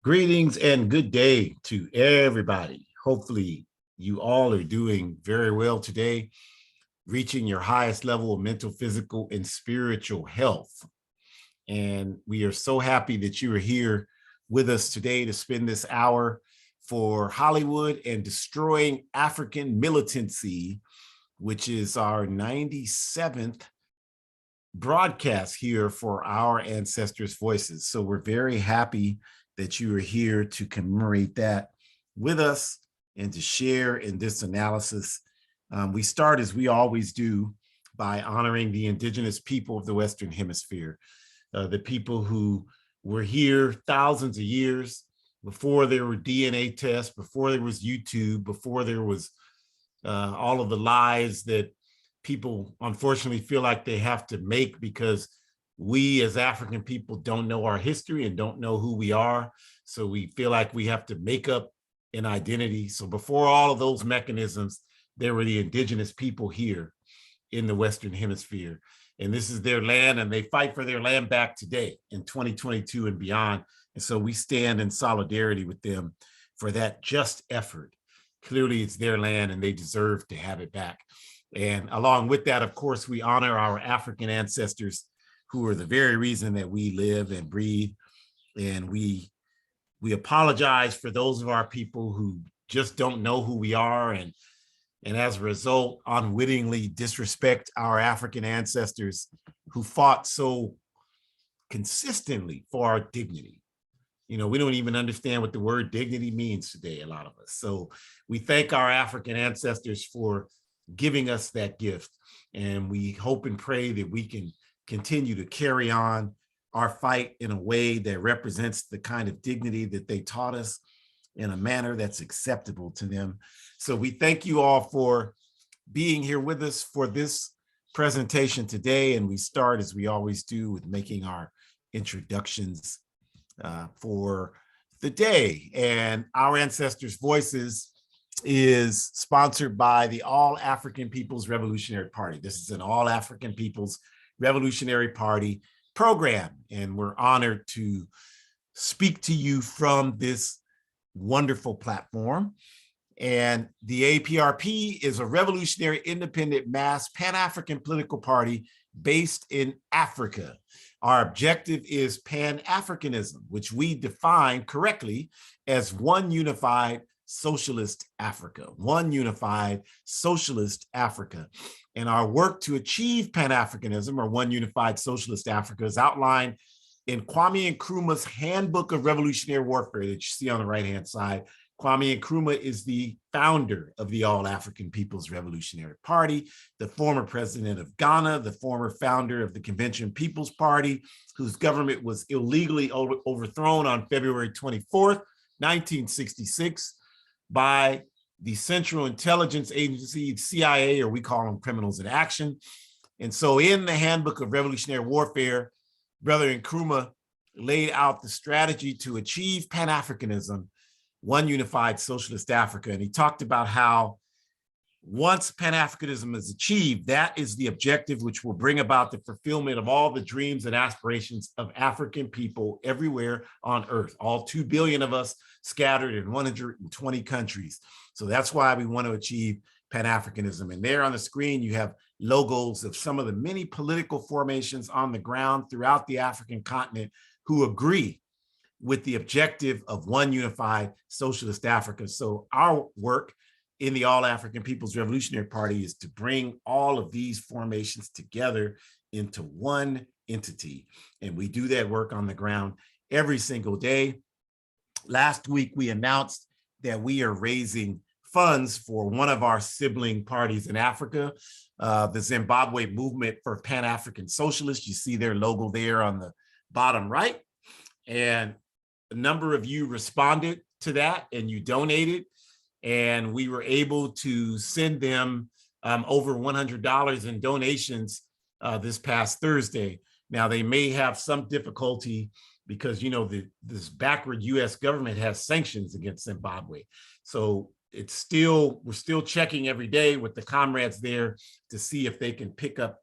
Greetings and good day to everybody. Hopefully you all are doing very well today, reaching your highest level of mental, physical, and spiritual health. And we are so happy that you are here with us today to spend this hour for Hollywood and Destroying African Militancy, which is our 97th broadcast here for our ancestors' voices. So we're very happy that you are here to commemorate that with us and to share in this analysis. We start, as we always do, by honoring the indigenous people of the Western Hemisphere, the people who were here thousands of years before there were DNA tests, before there was YouTube, before there was all of the lies that people unfortunately feel like they have to make because we as African people don't know our history and don't know who we are. So we feel like we have to make up an identity. So before all of those mechanisms, there were the indigenous people here in the Western Hemisphere. And this is their land, and they fight for their land back today in 2022 and beyond. And so we stand in solidarity with them for that just effort. Clearly, it's their land and they deserve to have it back. And along with that, of course, we honor our African ancestors who are the very reason that we live and breathe. And we apologize for those of our people who just don't know who we are and as a result, unwittingly disrespect our African ancestors who fought so consistently for our dignity. You know, we don't even understand what the word dignity means today, a lot of us. So we thank our African ancestors for giving us that gift. And we hope and pray that we can continue to carry on our fight in a way that represents the kind of dignity that they taught us in a manner that's acceptable to them. So we thank you all for being here with us for this presentation today. And we start, as we always do, with making our introductions for the day. And Our Ancestors' Voices is sponsored by the All African People's Revolutionary Party. This is an All African People's Revolutionary Party program, and we're honored to speak to you from this wonderful platform. And the APRP is a revolutionary, independent, mass, Pan-African political party based in Africa. Our objective is Pan-Africanism, which we define correctly as one unified socialist Africa, one unified socialist Africa. And our work to achieve Pan-Africanism, or one unified socialist Africa, is outlined in Kwame Nkrumah's Handbook of Revolutionary Warfare that you see on the right-hand side. Kwame Nkrumah is the founder of the All African People's Revolutionary Party, the former president of Ghana, the former founder of the Convention People's Party, whose government was illegally overthrown on February 24th, 1966, by the Central Intelligence Agency, CIA, or we call them criminals in action. And so in the Handbook of Revolutionary Warfare, Brother Nkrumah laid out the strategy to achieve Pan-Africanism, one unified socialist Africa. And he talked about how once Pan-Africanism is achieved, that is the objective which will bring about the fulfillment of all the dreams and aspirations of African people everywhere on earth, all 2 billion of us scattered in 120 countries. So that's why we want to achieve Pan-Africanism. And there on the screen, you have logos of some of the many political formations on the ground throughout the African continent who agree with the objective of one unified socialist Africa. So our work in the All African People's Revolutionary Party is to bring all of these formations together into one entity. And we do that work on the ground every single day. Last week, we announced that we are raising funds for one of our sibling parties in Africa, the Zimbabwe Movement for Pan-African Socialists. You see their logo there on the bottom right. And a number of you responded to that and you donated. And we were able to send them over $100 in donations this past Thursday. Now, they may have some difficulty because, you know, this backward US government has sanctions against Zimbabwe. So we're still checking every day with the comrades there to see if they can pick up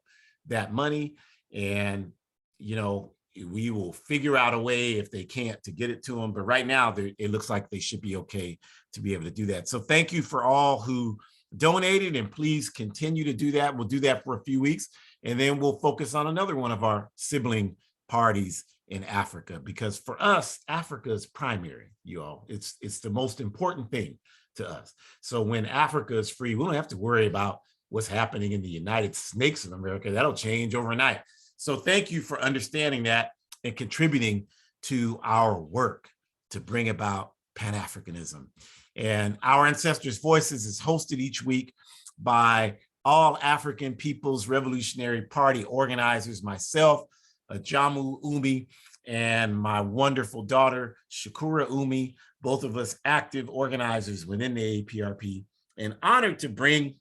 that money. And, you know, we will figure out a way if they can't to get it to them. But right now, it looks like they should be okay to be able to do that. So thank you for all who donated, and please continue to do that. We'll do that for a few weeks, and then we'll focus on another one of our sibling parties in Africa, because for us, Africa is primary, you all. It's the most important thing to us. So when Africa is free, we don't have to worry about what's happening in the United Snakes of America. That'll change overnight. So thank you for understanding that and contributing to our work to bring about Pan-Africanism. And Our Ancestors' Voices is hosted each week by all African People's Revolutionary Party organizers, myself, Jamu Umi, and my wonderful daughter, Shakura Umi, both of us active organizers within the APRP, and honored to bring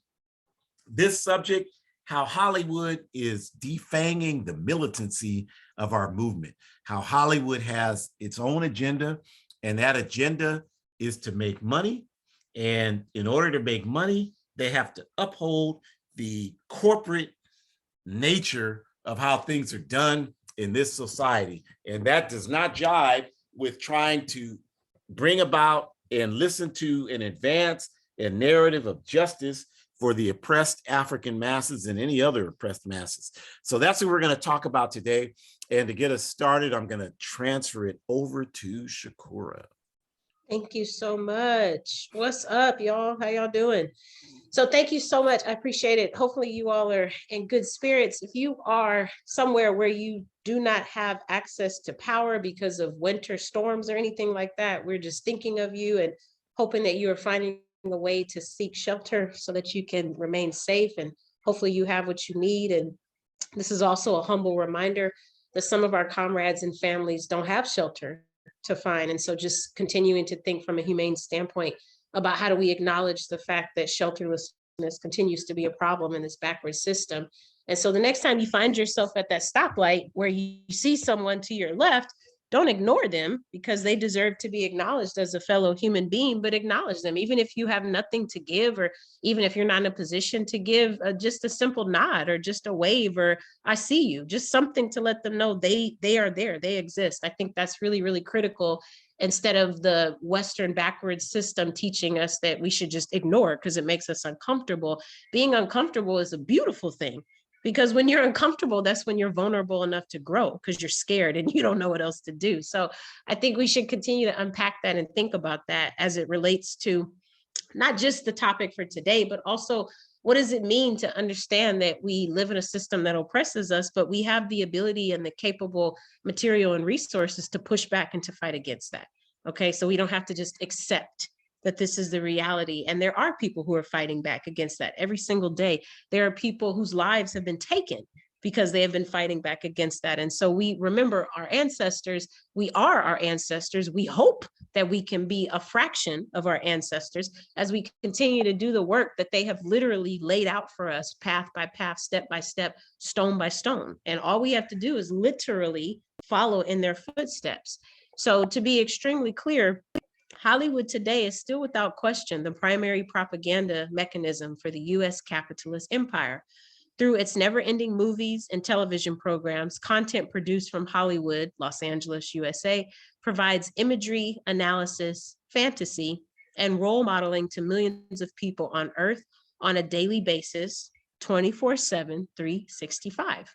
this subject, how Hollywood is defanging the militancy of our movement, how Hollywood has its own agenda, and that agenda is to make money. And in order to make money, they have to uphold the corporate nature of how things are done in this society. And that does not jive with trying to bring about and listen to and advance a narrative of justice for the oppressed African masses and any other oppressed masses. So that's what we're going to talk about today. And to get us started, I'm going to transfer it over to Shakura. Thank you so much. What's up, y'all? How y'all doing? So thank you so much. I appreciate it. Hopefully you all are in good spirits. If you are somewhere where you do not have access to power because of winter storms or anything like that, we're just thinking of you and hoping that you are finding a way to seek shelter so that you can remain safe, and hopefully you have what you need. And this is also a humble reminder that some of our comrades and families don't have shelter to find. And so just continuing to think from a humane standpoint about how do we acknowledge the fact that shelterlessness continues to be a problem in this backward system. And so the next time you find yourself at that stoplight where you see someone to your left, don't ignore them, because they deserve to be acknowledged as a fellow human being, but acknowledge them. Even if you have nothing to give, or even if you're not in a position to give, just a simple nod or just a wave or I see you, just something to let them know they are there, they exist. I think that's really, really critical, instead of the Western backwards system teaching us that we should just ignore it because it makes us uncomfortable. Being uncomfortable is a beautiful thing, because when you're uncomfortable, that's when you're vulnerable enough to grow, because you're scared and you don't know what else to do. So I think we should continue to unpack that and think about that as it relates to not just the topic for today, but also what does it mean to understand that we live in a system that oppresses us, but we have the ability and the capable material and resources to push back and to fight against that. Okay, so we don't have to just accept that this is the reality. And there are people who are fighting back against that every single day. There are people whose lives have been taken because they have been fighting back against that. And so we remember our ancestors. We are our ancestors. We hope that we can be a fraction of our ancestors as we continue to do the work that they have literally laid out for us, path by path, step by step, stone by stone. And all we have to do is literally follow in their footsteps. So to be extremely clear, Hollywood today is still without question the primary propaganda mechanism for the US capitalist empire. Through its never-ending movies and television programs, content produced from Hollywood, Los Angeles, USA, provides imagery, analysis, fantasy, and role modeling to millions of people on Earth on a daily basis, 24/7, 365.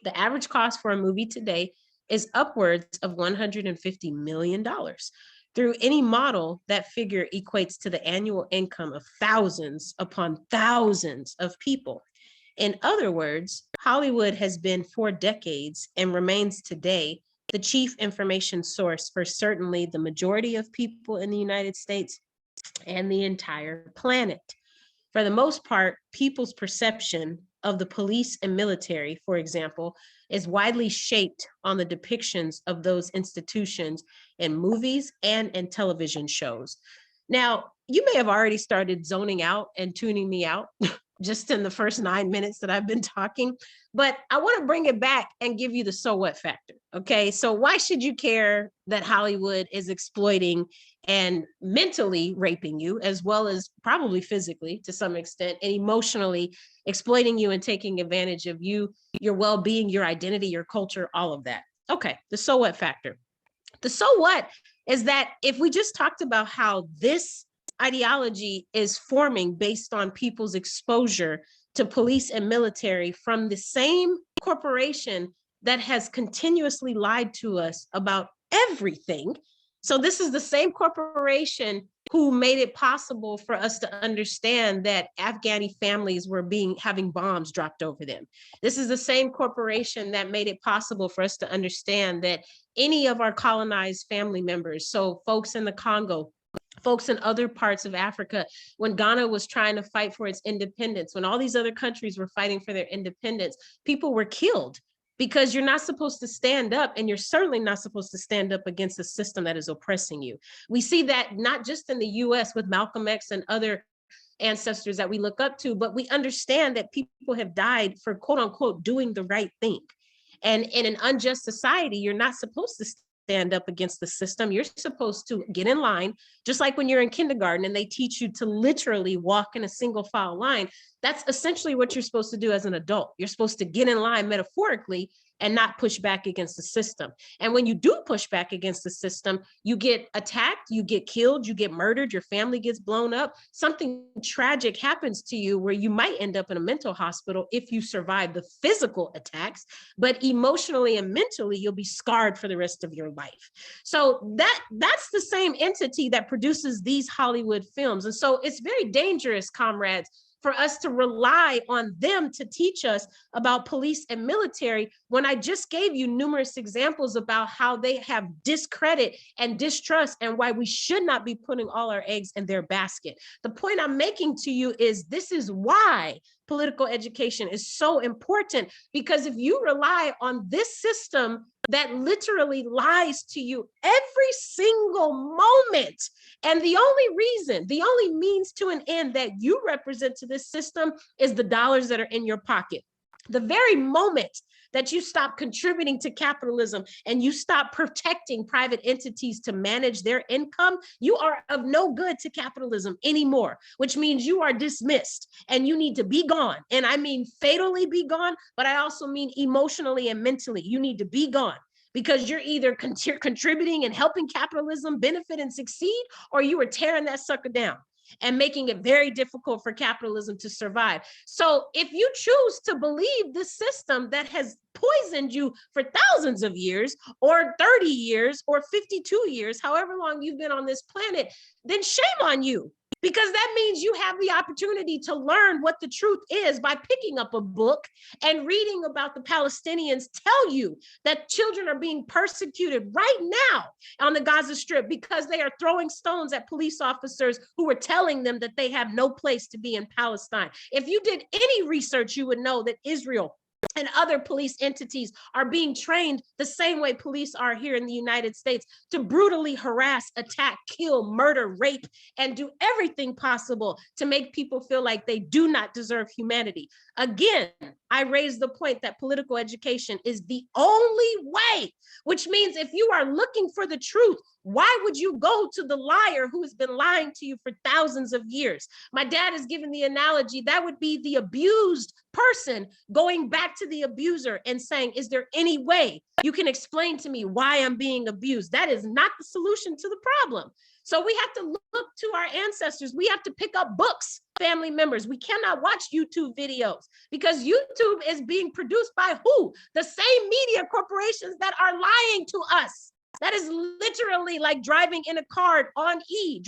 The average cost for a movie today is upwards of $150 million. Through any model, that figure equates to the annual income of thousands upon thousands of people. In other words, Hollywood has been for decades and remains today the chief information source for certainly the majority of people in the United States and the entire planet. For the most part, people's perception of the police and military, for example, is widely shaped on the depictions of those institutions in movies and in television shows. Now, you may have already started zoning out and tuning me out just in the first 9 minutes that I've been talking, but I want to bring it back and give you the so what factor. Okay, so why should you care that Hollywood is exploiting and mentally raping you, as well as probably physically to some extent, and emotionally exploiting you and taking advantage of you, your well-being, your identity, your culture, all of that? Okay, the so what factor. The so what is that if we just talked about how this ideology is forming based on people's exposure to police and military from the same corporation that has continuously lied to us about everything. So this is the same corporation who made it possible for us to understand that Afghani families were having bombs dropped over them. This is the same corporation that made it possible for us to understand that any of our colonized family members, so folks in the Congo, folks in other parts of Africa, when Ghana was trying to fight for its independence, when all these other countries were fighting for their independence, people were killed because you're not supposed to stand up, and you're certainly not supposed to stand up against a system that is oppressing you. We see that not just in the US with Malcolm X and other ancestors that we look up to, but we understand that people have died for quote unquote doing the right thing. And in an unjust society, you're not supposed to stand up against the system. You're supposed to get in line, just like when you're in kindergarten and they teach you to literally walk in a single file line. That's essentially what you're supposed to do as an adult. You're supposed to get in line metaphorically and not push back against the system. And when you do push back against the system, you get attacked, you get killed, you get murdered, your family gets blown up. Something tragic happens to you where you might end up in a mental hospital if you survive the physical attacks, but emotionally and mentally, you'll be scarred for the rest of your life. So that's the same entity that produces these Hollywood films. And so it's very dangerous, comrades, for us to rely on them to teach us about police and military when I just gave you numerous examples about how they have discredit and distrust and why we should not be putting all our eggs in their basket. The point I'm making to you is this is why political education is so important, because if you rely on this system that literally lies to you every single moment, and the only reason, the only means to an end that you represent to this system is the dollars that are in your pocket. The very moment that you stop contributing to capitalism and you stop protecting private entities to manage their income, you are of no good to capitalism anymore, which means you are dismissed and you need to be gone. And I mean fatally be gone, but I also mean emotionally and mentally. You need to be gone, because you're either contributing and helping capitalism benefit and succeed, or you are tearing that sucker down and making it very difficult for capitalism to survive. So if you choose to believe this system that has poisoned you for thousands of years, or 30 years, or 52 years, however long you've been on this planet, then shame on you. Because that means you have the opportunity to learn what the truth is by picking up a book and reading about the Palestinians tell you that children are being persecuted right now on the Gaza Strip because they are throwing stones at police officers who are telling them that they have no place to be in Palestine. If you did any research, you would know that Israel and other police entities are being trained the same way police are here in the United States to brutally harass, attack, kill, murder, rape, and do everything possible to make people feel like they do not deserve humanity. Again, I raise the point that political education is the only way, which means if you are looking for the truth, why would you go to the liar who has been lying to you for thousands of years? My dad has given the analogy that would be the abused person going back to the abuser and saying, is there any way you can explain to me why I'm being abused? That is not the solution to the problem. So we have to look to our ancestors. We have to pick up books, family members. We cannot watch YouTube videos because YouTube is being produced by who? The same media corporations that are lying to us. That is literally like driving in a car on E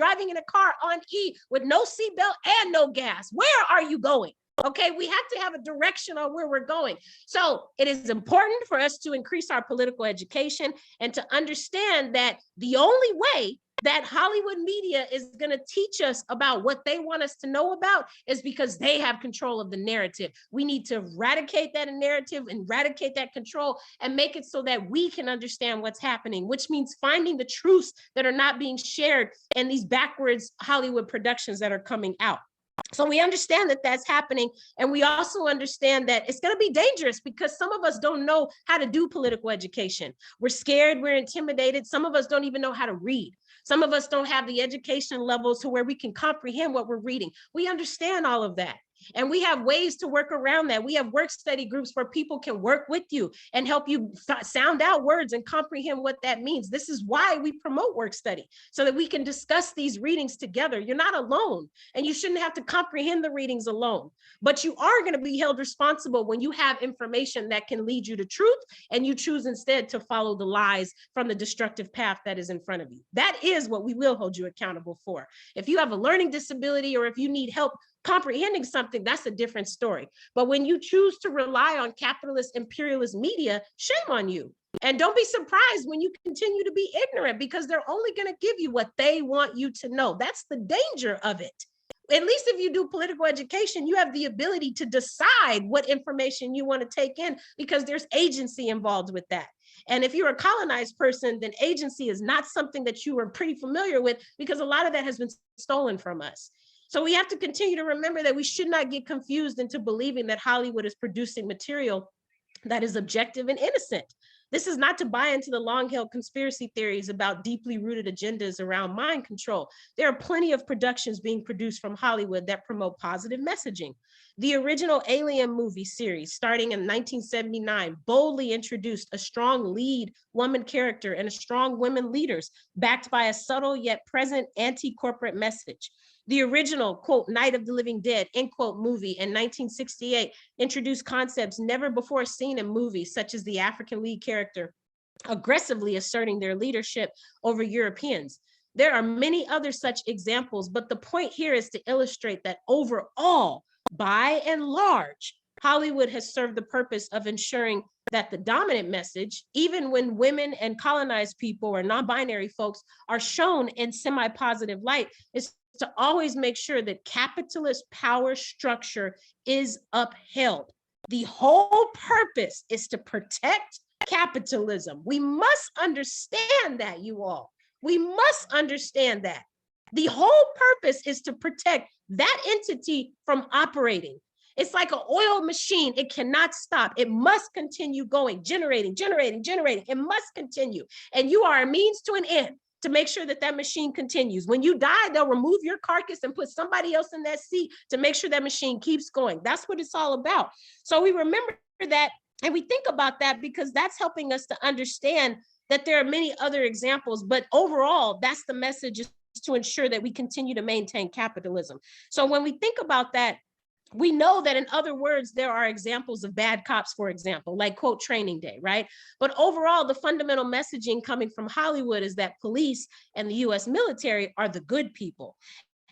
with no seatbelt and no gas. Where are you going? Okay, we have to have a direction on where we're going. So it is important for us to increase our political education and to understand that the only way that Hollywood media is going to teach us about what they want us to know about is because they have control of the narrative. We need to eradicate that narrative and eradicate that control and make it so that we can understand what's happening, which means finding the truths that are not being shared in these backwards Hollywood productions that are coming out. So we understand that that's happening. And we also understand that it's going to be dangerous because some of us don't know how to do political education. We're scared, we're intimidated. Some of us don't even know how to read. Some of us don't have the education levels to where we can comprehend what we're reading. We understand all of that. And we have ways to work around that. We have work study groups where people can work with you and help you sound out words and comprehend what that means. This is why we promote work study, so that we can discuss these readings together. You're not alone, and you shouldn't have to comprehend the readings alone. But you are going to be held responsible when you have information that can lead you to truth, and you choose instead to follow the lies from the destructive path that is in front of you. That is what we will hold you accountable for. If you have a learning disability, or if you need help comprehending something, that's a different story. But when you choose to rely on capitalist imperialist media, shame on you. And don't be surprised when you continue to be ignorant, because they're only going to give you what they want you to know. That's the danger of it. At least if you do political education, you have the ability to decide what information you want to take in, because there's agency involved with that. And if you're a colonized person, then agency is not something that you are pretty familiar with, because a lot of that has been stolen from us. So we have to continue to remember that we should not get confused into believing that Hollywood is producing material that is objective and innocent. This is not to buy into the long-held conspiracy theories about deeply rooted agendas around mind control. There are plenty of productions being produced from Hollywood that promote positive messaging. The original Alien movie series, starting in 1979, boldly introduced a strong lead woman character and a strong women leaders, backed by a subtle yet present anti-corporate message. The original, quote, Night of the Living Dead, end quote, movie in 1968 introduced concepts never before seen in movies, such as the African lead character aggressively asserting their leadership over Europeans. There are many other such examples, but the point here is to illustrate that overall, by and large, Hollywood has served the purpose of ensuring that the dominant message, even when women and colonized people or non-binary folks are shown in semi-positive light, is to always make sure that capitalist power structure is upheld. The whole purpose is to protect capitalism. We must understand that, you all. We must understand that. The whole purpose is to protect that entity from operating. It's like an oil machine. It cannot stop. It must continue going, generating. It must continue. And you are a means to an end to make sure that that machine continues. When you die, they'll remove your carcass and put somebody else in that seat to make sure that machine keeps going. That's what it's all about. So we remember that, and we think about that, because that's helping us to understand that there are many other examples, but overall, that's the message, is to ensure that we continue to maintain capitalism. So when we think about that, we know that, in other words, there are examples of bad cops, for example, like, quote, Training Day, right? But overall, the fundamental messaging coming from Hollywood is that police and the US military are the good people,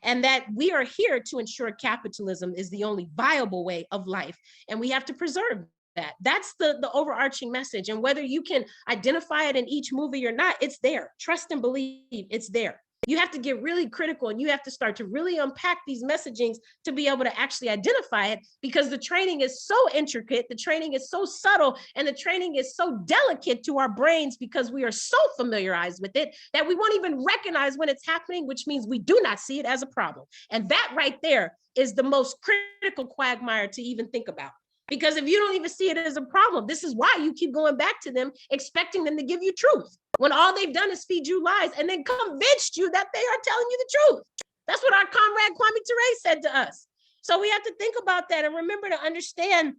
and that we are here to ensure capitalism is the only viable way of life, and we have to preserve that. That's the overarching message. And whether you can identify it in each movie or not, it's there. Trust and believe, it's there. You have to get really critical, and you have to start to really unpack these messagings to be able to actually identify it, because the training is so intricate, the training is so subtle, and the training is so delicate to our brains, because we are so familiarized with it that we won't even recognize when it's happening, which means we do not see it as a problem. And that right there is the most critical quagmire to even think about. Because if you don't even see it as a problem, this is why you keep going back to them, expecting them to give you truth, when all they've done is feed you lies and then convinced you that they are telling you the truth. That's what our comrade Kwame Ture said to us. So we have to think about that and remember to understand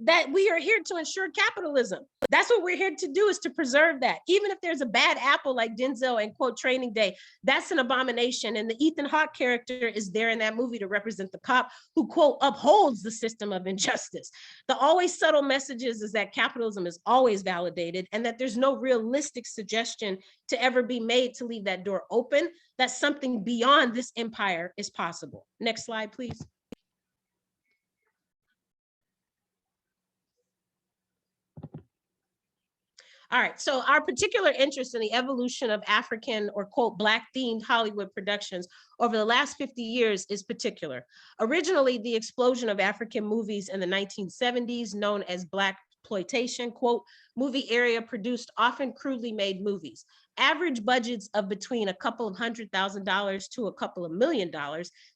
that we are here to ensure capitalism. That's what we're here to do, is to preserve that. Even if there's a bad apple like Denzel and, quote, Training Day, that's an abomination. And the Ethan Hawke character is there in that movie to represent the cop who, quote, upholds the system of injustice. The always subtle messages is that capitalism is always validated, and that there's no realistic suggestion to ever be made to leave that door open, that something beyond this empire is possible. Next slide, please. All right, so our particular interest in the evolution of African, or, quote, Black themed Hollywood productions over the last 50 years is particular. Originally, the explosion of African movies in the 1970s, known as Black exploitation, quote, movie area produced often crudely made movies. Average budgets of between a couple of $100,000 to a couple of $1 million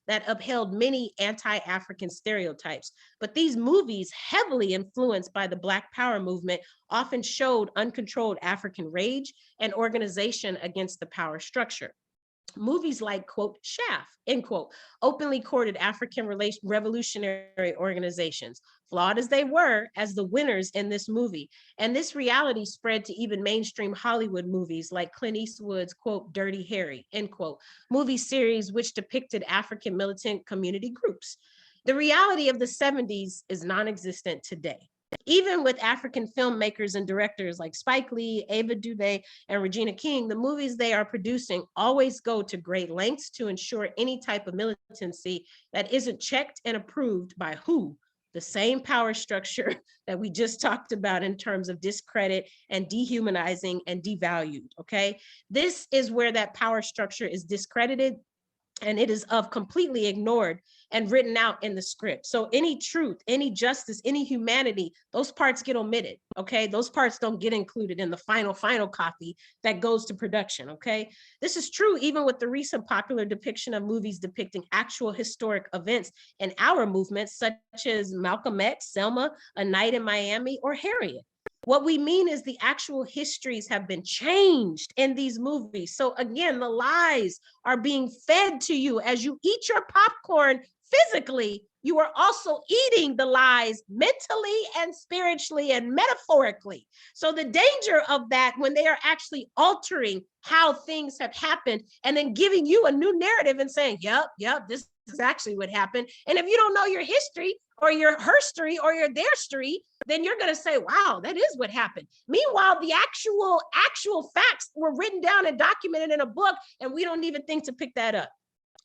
that upheld many anti-African stereotypes. But these movies, heavily influenced by the Black Power movement, often showed uncontrolled African rage and organization against the power structure. Movies like, quote, Shaft, end quote, openly courted African revolutionary organizations, flawed as they were, as the winners in this movie. And this reality spread to even mainstream Hollywood movies like Clint Eastwood's, quote, Dirty Harry, end quote, movie series which depicted African militant community groups. The reality of the 70s is non-existent today. Even with African filmmakers and directors like Spike Lee, Ava DuVernay, and Regina King, the movies they are producing always go to great lengths to ensure any type of militancy that isn't checked and approved by who? The same power structure that we just talked about in terms of discredit and dehumanizing and devalued, okay? This is where that power structure is discredited, and it is completely ignored and written out in the script. So any truth, any justice, any humanity, those parts get omitted, okay? Those parts don't get included in the final copy that goes to production, okay? This is true even with the recent popular depiction of movies depicting actual historic events in our movements, such as Malcolm X, Selma, A Night in Miami, or Harriet. What we mean is the actual histories have been changed in these movies. So again, the lies are being fed to you as you eat your popcorn physically. You are also eating the lies mentally and spiritually and metaphorically. So the danger of that, when they are actually altering how things have happened and then giving you a new narrative and saying, yep, this is actually what happened. And if you don't know your history or your herstory or your theirstory, then you're going to say, wow, that is what happened. Meanwhile, the actual facts were written down and documented in a book, and we don't even think to pick that up.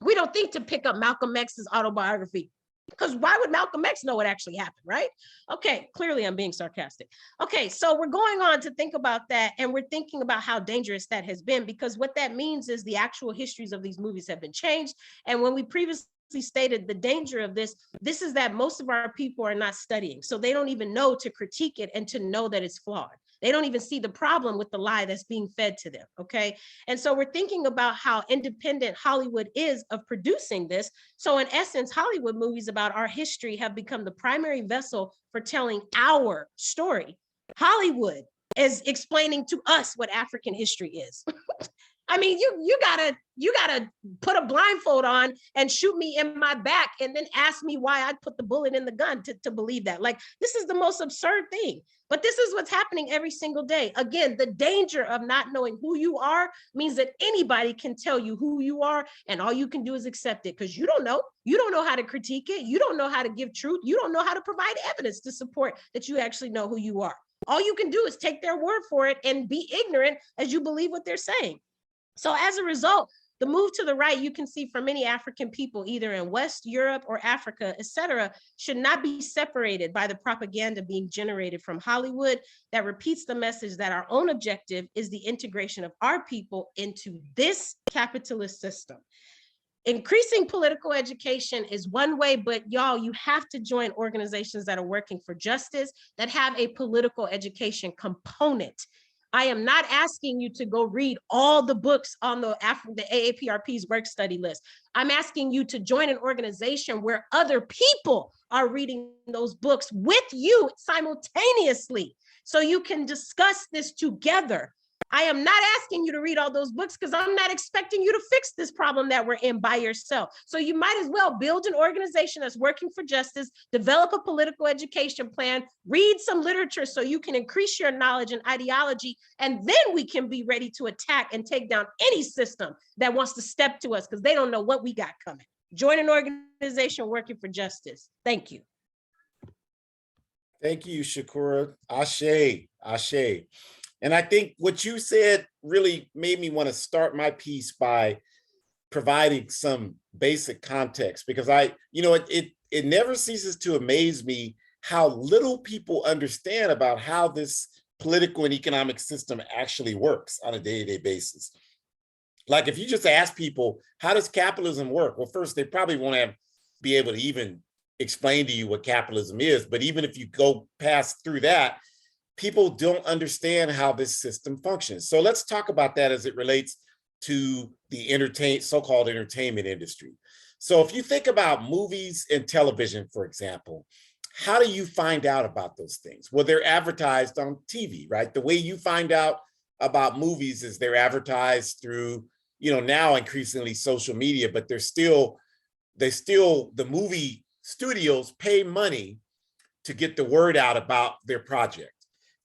We don't think to pick up Malcolm X's autobiography, because why would Malcolm X know what actually happened, right? Okay, clearly I'm being sarcastic. Okay, so we're going on to think about that, and we're thinking about how dangerous that has been, because what that means is the actual histories of these movies have been changed. And when we previously stated the danger of this is that most of our people are not studying. So they don't even know to critique it and to know that it's flawed. They don't even see the problem with the lie that's being fed to them, okay? And so we're thinking about how independent Hollywood is of producing this. So in essence, Hollywood movies about our history have become the primary vessel for telling our story. Hollywood is explaining to us what African history is. I mean, you gotta put a blindfold on and shoot me in my back and then ask me why I put the bullet in the gun to believe that. Like, this is the most absurd thing. But this is what's happening every single day. Again, the danger of not knowing who you are means that anybody can tell you who you are, and all you can do is accept it, because you don't know. You don't know how to critique it. You don't know how to give truth. You don't know how to provide evidence to support that you actually know who you are. All you can do is take their word for it and be ignorant as you believe what they're saying. So as a result, the move to the right, you can see for many African people, either in West Europe or Africa, et cetera, should not be separated by the propaganda being generated from Hollywood that repeats the message that our own objective is the integration of our people into this capitalist system. Increasing political education is one way, but y'all, you have to join organizations that are working for justice, that have a political education component. I am not asking you to go read all the books on the AAPRP's work study list. I'm asking you to join an organization where other people are reading those books with you simultaneously, so you can discuss this together. I am not asking you to read all those books because I'm not expecting you to fix this problem that we're in by yourself. So you might as well build an organization that's working for justice, develop a political education plan, read some literature so you can increase your knowledge and ideology, and then we can be ready to attack and take down any system that wants to step to us because they don't know what we got coming. Join an organization working for justice. Thank you. Thank you, Shakura. Ashe, Ashe. And I think what you said really made me want to start my piece by providing some basic context, because it never ceases to amaze me how little people understand about how this political and economic system actually works on a day-to-day basis. Like, if you just ask people, how does capitalism work? Well, first, they probably won't be able to even explain to you what capitalism is. But even if you go past through that, people don't understand how this system functions. So let's talk about that as it relates to the so-called entertainment industry. So if you think about movies and television, for example, how do you find out about those things? Well, they're advertised on TV, right? The way you find out about movies is they're advertised through now increasingly social media, but the movie studios pay money to get the word out about their project.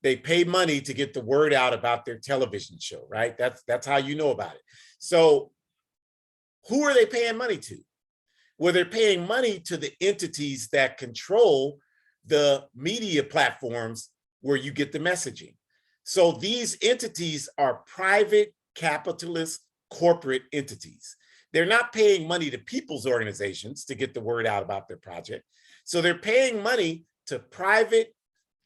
They pay money to get the word out about their television show, right? That's how you know about it. So who are they paying money to? Well, they're paying money to the entities that control the media platforms where you get the messaging. So these entities are private capitalist corporate entities. They're not paying money to people's organizations to get the word out about their project. So they're paying money to private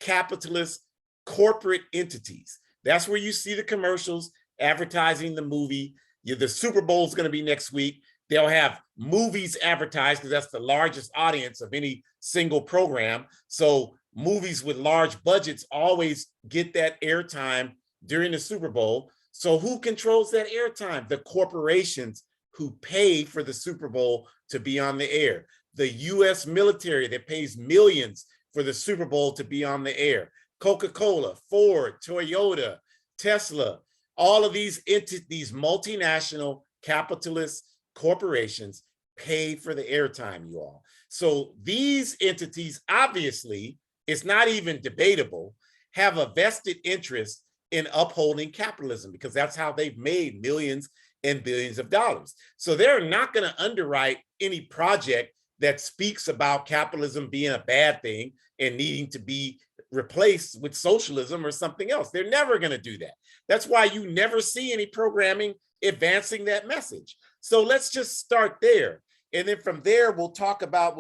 capitalist corporate entities. That's where you see the commercials advertising the movie. The Super Bowl is going to be next week. They'll have movies advertised because that's the largest audience of any single program. So movies with large budgets always get that airtime during the Super Bowl. So who controls that airtime? The corporations who pay for the Super Bowl to be on the air. The US military that pays millions for the Super Bowl to be on the air. Coca-Cola, Ford, Toyota, Tesla, all of these multinational capitalist corporations pay for the airtime, you all. So these entities, obviously, it's not even debatable, have a vested interest in upholding capitalism because that's how they've made millions and billions of dollars. So they're not going to underwrite any project that speaks about capitalism being a bad thing and needing to be replaced with socialism or something else. They're never going to do that. That's why you never see any programming advancing that message. So let's just start there. And then from there, we'll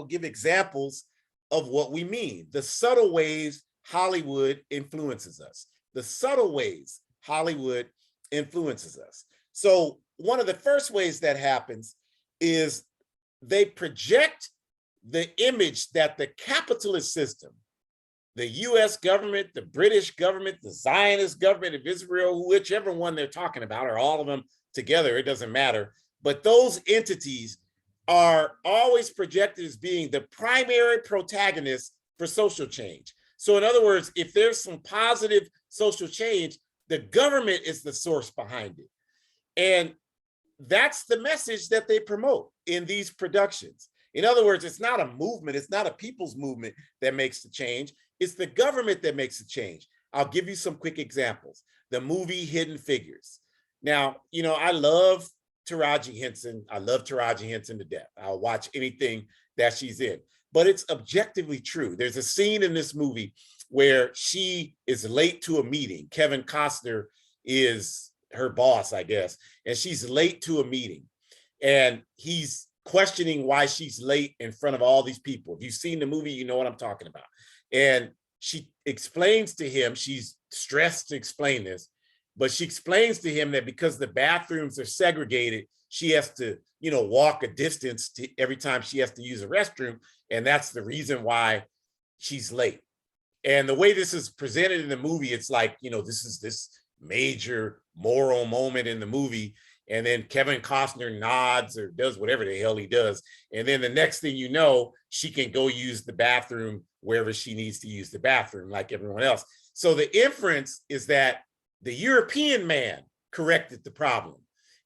give examples of what we mean. The subtle ways Hollywood influences us. The subtle ways Hollywood influences us. So one of the first ways that happens is they project the image that the capitalist system, the US government, the British government, the Zionist government of Israel, whichever one they're talking about, or all of them together, it doesn't matter. But those entities are always projected as being the primary protagonists for social change. So in other words, if there's some positive social change, the government is the source behind it. And that's the message that they promote in these productions. In other words, it's not a movement, it's not a people's movement that makes the change, it's the government that makes the change. I'll give you some quick examples. The movie Hidden Figures. Now, I love Taraji Henson. I love Taraji Henson to death. I'll watch anything that she's in, but it's objectively true. There's a scene in this movie where she is late to a meeting. Kevin Costner is her boss, I guess, and she's late to a meeting. And he's questioning why she's late in front of all these people. If you've seen the movie, you know what I'm talking about. And she explains to him, she's stressed to explain this, but she explains to him that because the bathrooms are segregated, she has to, walk a distance every time she has to use a restroom. And that's the reason why she's late. And the way this is presented in the movie, it's like, this is this major moral moment in the movie. And then Kevin Costner nods or does whatever the hell he does. And then the next thing you know, she can go use the bathroom wherever she needs to use the bathroom like everyone else. So the inference is that the European man corrected the problem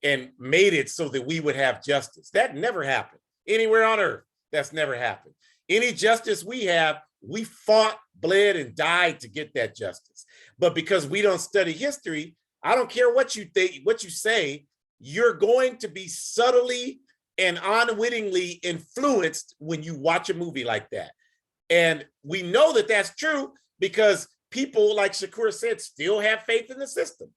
and made it so that we would have justice. That never happened anywhere on earth. That's never happened. Any justice we have, we fought, bled, and died to get that justice. But because we don't study history, I don't care what you think, what you say, you're going to be subtly and unwittingly influenced when you watch a movie like that. And we know that that's true because people, like Shakur said, still have faith in the system.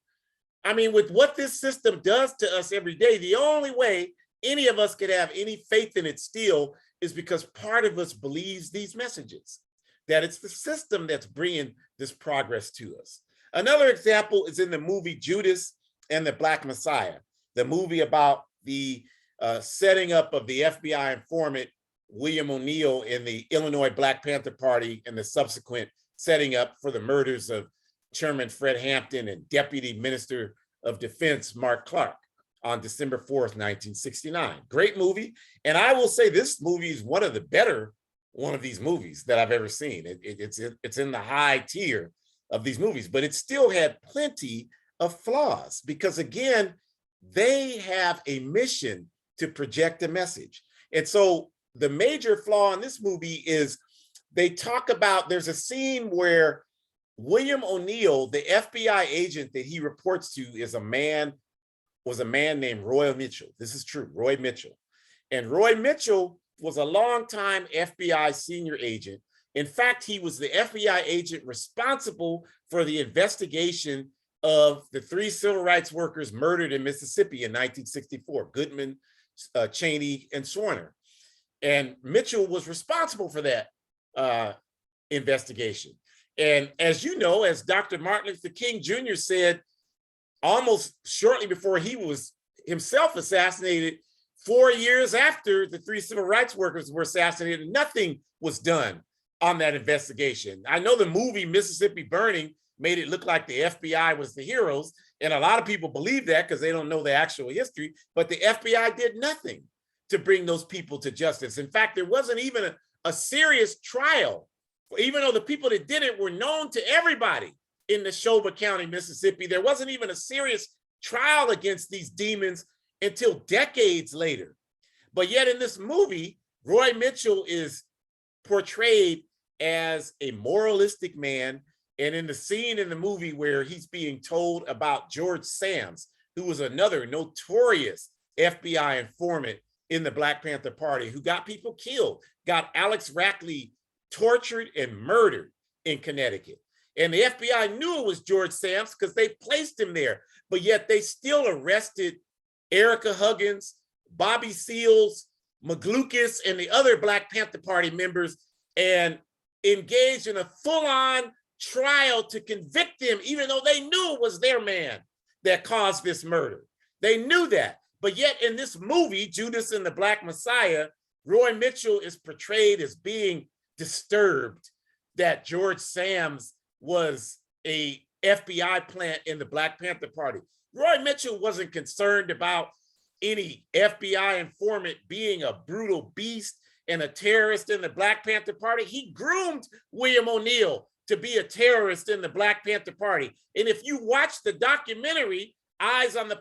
I mean, with what this system does to us every day, the only way any of us could have any faith in it still is because part of us believes these messages, that it's the system that's bringing this progress to us. Another example is in the movie Judas and the Black Messiah, the movie about the setting up of the FBI informant, William O'Neill, in the Illinois Black Panther Party and the subsequent setting up for the murders of Chairman Fred Hampton and Deputy Minister of Defense Mark Clark on December 4th, 1969. Great movie. And I will say this movie is one of the better one of these movies that I've ever seen. It's in the high tier of these movies, but it still had plenty of flaws because, again, they have a mission to project a message. And so the major flaw in this movie is they talk about, there's a scene where William O'Neill, the FBI agent that he reports to, was a man named Roy Mitchell. This is true, Roy Mitchell. And Roy Mitchell was a longtime FBI senior agent. In fact, he was the FBI agent responsible for the investigation of the 3 civil rights workers murdered in Mississippi in 1964, Goodman, Cheney, and Swarner. And Mitchell was responsible for that investigation. And as you know, as Dr. Martin Luther King Jr. said, almost shortly before he was himself assassinated, 4 years after the 3 civil rights workers were assassinated, nothing was done on that investigation. I know the movie Mississippi Burning made it look like the FBI was the heroes, and a lot of people believe that because they don't know the actual history, but the FBI did nothing to bring those people to justice. In fact, there wasn't even a serious trial, even though the people that did it were known to everybody in Neshoba County, Mississippi. There wasn't even a serious trial against these demons until decades later. But yet in this movie, Roy Mitchell is portrayed as a moralistic man. And in the scene in the movie where he's being told about George Sams, who was another notorious FBI informant in the Black Panther Party, who got people killed, got Alex Rackley tortured and murdered in Connecticut. And the FBI knew it was George Sams because they placed him there, but yet they still arrested Erica Huggins, Bobby Seals, McGlucas, and the other Black Panther Party members, and engaged in a full-on trial to convict him, even though they knew it was their man that caused this murder. They knew that. But yet in this movie, Judas and the Black Messiah, Roy Mitchell is portrayed as being disturbed that George Sams was a FBI plant in the Black Panther Party. Roy Mitchell wasn't concerned about any FBI informant being a brutal beast and a terrorist in the Black Panther Party. He groomed William O'Neill to be a terrorist in the Black Panther Party. And if you watch the documentary, Eyes on the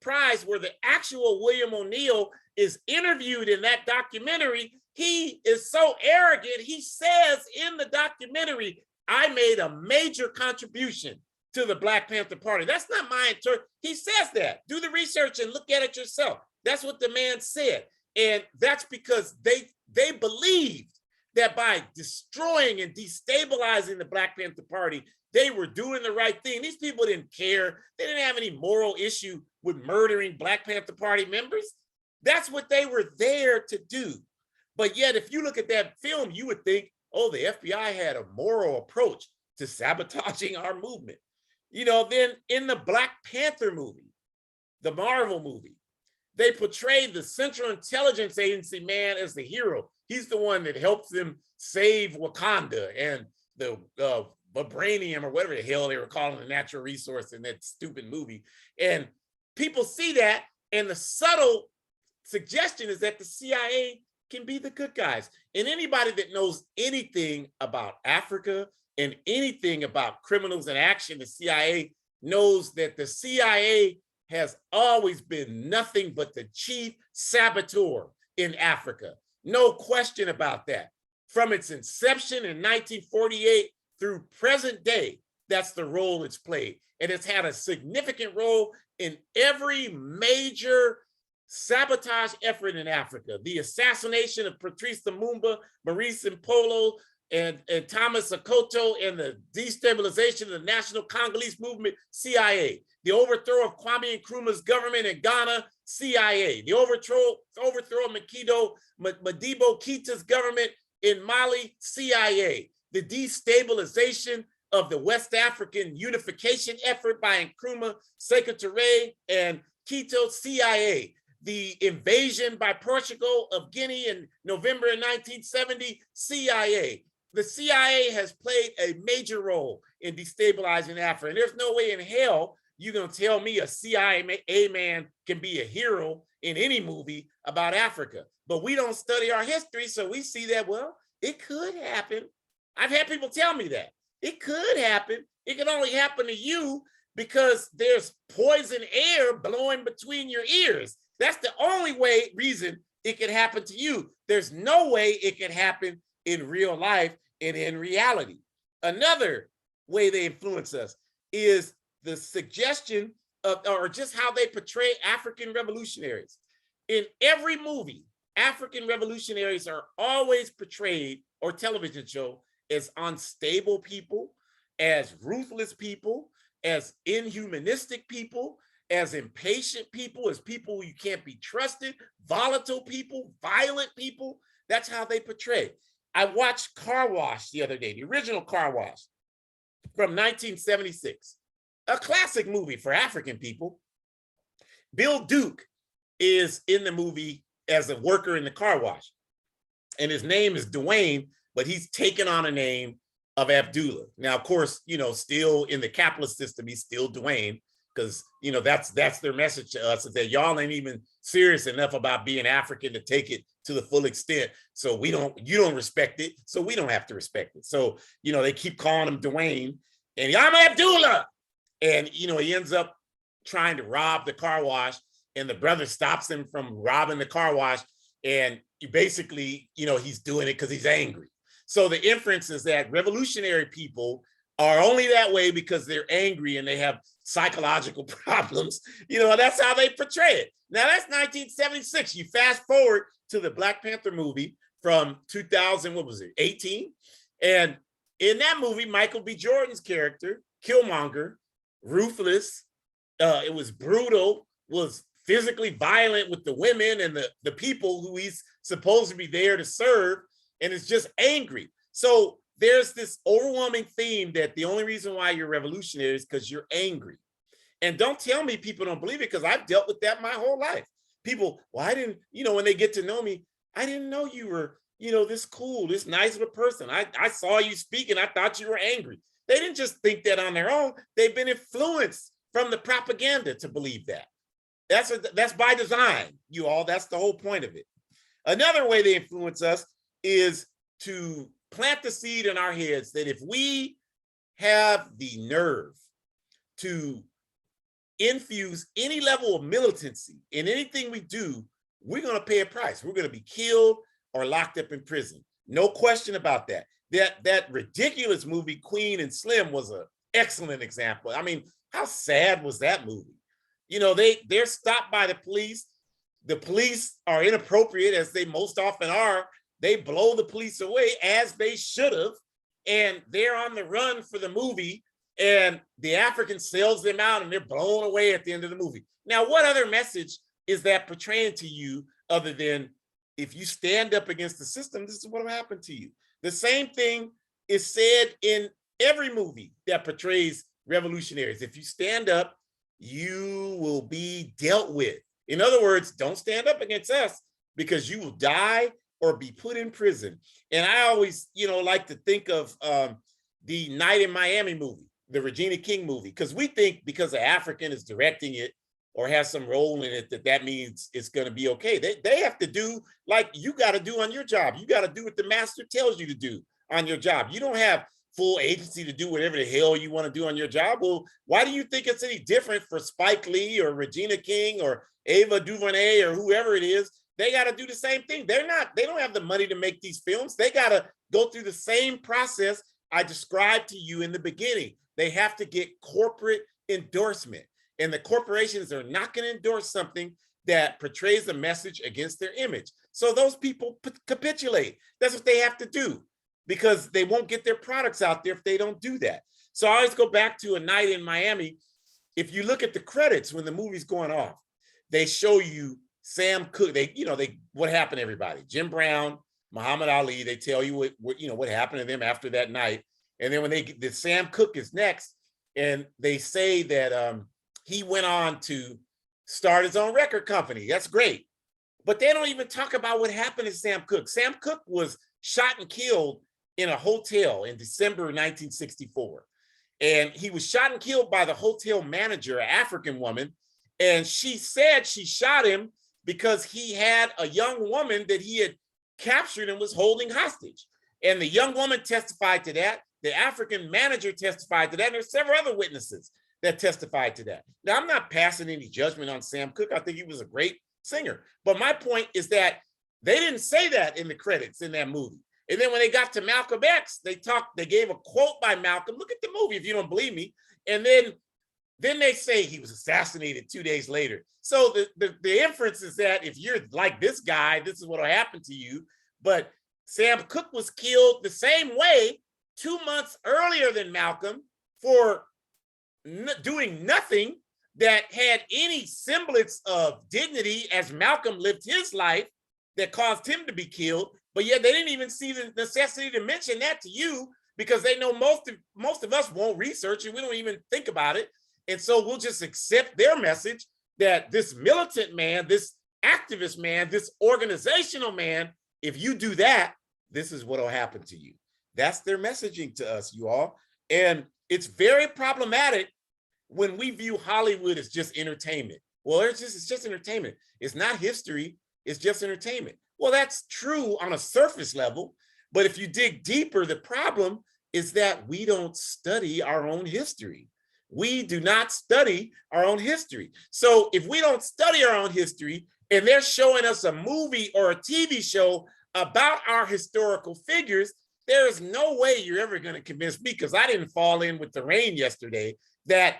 Prize, where the actual William O'Neill is interviewed in that documentary, he is so arrogant. He says in the documentary, I made a major contribution to the Black Panther Party. That's not my interpretation. He says that. Do the research and look at it yourself. That's what the man said. And that's because they believed that by destroying and destabilizing the Black Panther Party, they were doing the right thing. These people didn't care. They didn't have any moral issue with murdering Black Panther Party members. That's what they were there to do. But yet, if you look at that film, you would think, oh, the FBI had a moral approach to sabotaging our movement. You know, then in the Black Panther movie, the Marvel movie, they portrayed the Central Intelligence Agency man as the hero. He's the one that helps them save Wakanda and the vibranium, or whatever the hell they were calling the natural resource in that stupid movie. And people see that, and the subtle suggestion is that the CIA can be the good guys. And anybody that knows anything about Africa and anything about criminals in action, the CIA knows that the CIA has always been nothing but the chief saboteur in Africa. No question about that. From its inception in 1948 through present day, that's the role it's played. And it's had a significant role in every major sabotage effort in Africa. The assassination of Patrice Lumumba, Maurice Mpolo, and Thomas Sakoto, and the destabilization of the National Congolese Movement, CIA. The overthrow of Kwame Nkrumah's government in Ghana, CIA. The overthrow of Modibo Keita's government in Mali, CIA. The destabilization of the West African unification effort by Nkrumah, Sékou Touré, and Keita, CIA. The invasion by Portugal of Guinea in November of 1970, CIA. The CIA has played a major role in destabilizing Africa. And there's no way in hell you're going to tell me a CIA man can be a hero in any movie about Africa. But we don't study our history, so we see that, well, it could happen. I've had people tell me that. It could happen. It could only happen to you because there's poison air blowing between your ears. That's the only reason it can happen to you. There's no way it can happen in real life and in reality. Another way they influence us is the suggestion of, or just how they portray African revolutionaries. In every movie, African revolutionaries are always portrayed, or television show, as unstable people, as ruthless people, as inhumanistic people, as impatient people, as people you can't be trusted, volatile people, violent people. That's how they portray. I watched Car Wash the other day, the original Car Wash from 1976, a classic movie for African people. Bill Duke is in the movie as a worker in the car wash, and his name is Dwayne, but he's taken on a name of Abdullah. Now, of course, still in the capitalist system, he's still Dwayne, because that's their message to us, is that y'all ain't even serious enough about being African to take it to the full extent. So you don't respect it, so we don't have to respect it. So they keep calling him Dwayne, and I'm Abdullah, and he ends up trying to rob the car wash, and the brother stops him from robbing the car wash, and basically he's doing it because he's angry. So the inference is that revolutionary people are only that way because they're angry and they have psychological problems. That's how they portray it. Now, that's 1976. You fast forward to the Black Panther movie from 2018. And in that movie, Michael B. Jordan's character, Killmonger, ruthless, it was brutal, was physically violent with the women and the people who he's supposed to be there to serve, and is just angry. So there's this overwhelming theme that the only reason why you're revolutionary is because you're angry. And don't tell me people don't believe it, because I've dealt with that my whole life. People, well, I didn't, when they get to know me, I didn't know you were, this cool, this nice of a person. I saw you speak and I thought you were angry. They didn't just think that on their own. They've been influenced from the propaganda to believe that. That's by design, you all. That's the whole point of it. Another way they influence us is to plant the seed in our heads that if we have the nerve to infuse any level of militancy in anything we do, we're going to pay a price. We're going to be killed or locked up in prison. No question about that. That ridiculous movie, Queen and Slim, was an excellent example. I mean, how sad was that movie? They're stopped by the police. The police are inappropriate, as they most often are. They blow the police away, as they should have, and they're on the run for the movie, and the African sells them out, and they're blown away at the end of the movie. Now, what other message is that portraying to you other than, if you stand up against the system, this is what will happen to you? The same thing is said in every movie that portrays revolutionaries. If you stand up, you will be dealt with. In other words, don't stand up against us, because you will die or be put in prison. And I always, like to think of the Night in Miami movie, the Regina King movie, because we think because an African is directing it or has some role in it, that means it's going to be okay. They have to do like you got to do on your job. You got to do what the master tells you to do on your job. You don't have full agency to do whatever the hell you want to do on your job. Well, why do you think it's any different for Spike Lee or Regina King or Ava DuVernay or whoever it is? They got to do the same thing. They don't have the money to make these films. They got to go through the same process I described to you in the beginning. They have to get corporate endorsement, and the corporations are not going to endorse something that portrays a message against their image. So those people capitulate. That's what they have to do, because they won't get their products out there if they don't do that. So I always go back to A Night in Miami. If you look at the credits when the movie's going off, they show you Sam Cooke. What happened to everybody? Jim Brown, Muhammad Ali. They tell you what happened to them after that night. And then when the Sam Cooke is next, and they say that he went on to start his own record company. That's great. But they don't even talk about what happened to Sam Cooke. Sam Cooke was shot and killed in a hotel in December 1964. And he was shot and killed by the hotel manager, an African woman. And she said she shot him because he had a young woman that he had captured and was holding hostage. And the young woman testified to that. The African manager testified to that. And there's several other witnesses. that testified to that. Now, I'm not passing any judgment on Sam Cooke. I think he was a great singer. But my point is that they didn't say that in the credits in that movie. And then when they got to Malcolm X, they gave a quote by Malcolm. Look at the movie if you don't believe me. And then they say he was assassinated 2 days later. So the inference is that if you're like this guy, this is what will happen to you. But Sam Cooke was killed the same way 2 months earlier than Malcolm for doing nothing that had any semblance of dignity as Malcolm lived his life that caused him to be killed. But yet they didn't even see the necessity to mention that to you because they know most of us won't research and we don't even think about it. And so we'll just accept their message that this militant man, this activist man, this organizational man, if you do that, this is what will happen to you. That's their messaging to us, you all. And it's very problematic when we view Hollywood as just entertainment. Well, it's just entertainment. It's not history, it's just entertainment. Well, that's true on a surface level, but if you dig deeper, the problem is that we don't study our own history. We do not study our own history. So if we don't study our own history and they're showing us a movie or a TV show about our historical figures, there is no way you're ever going to convince me, because I didn't fall in with the rain yesterday, that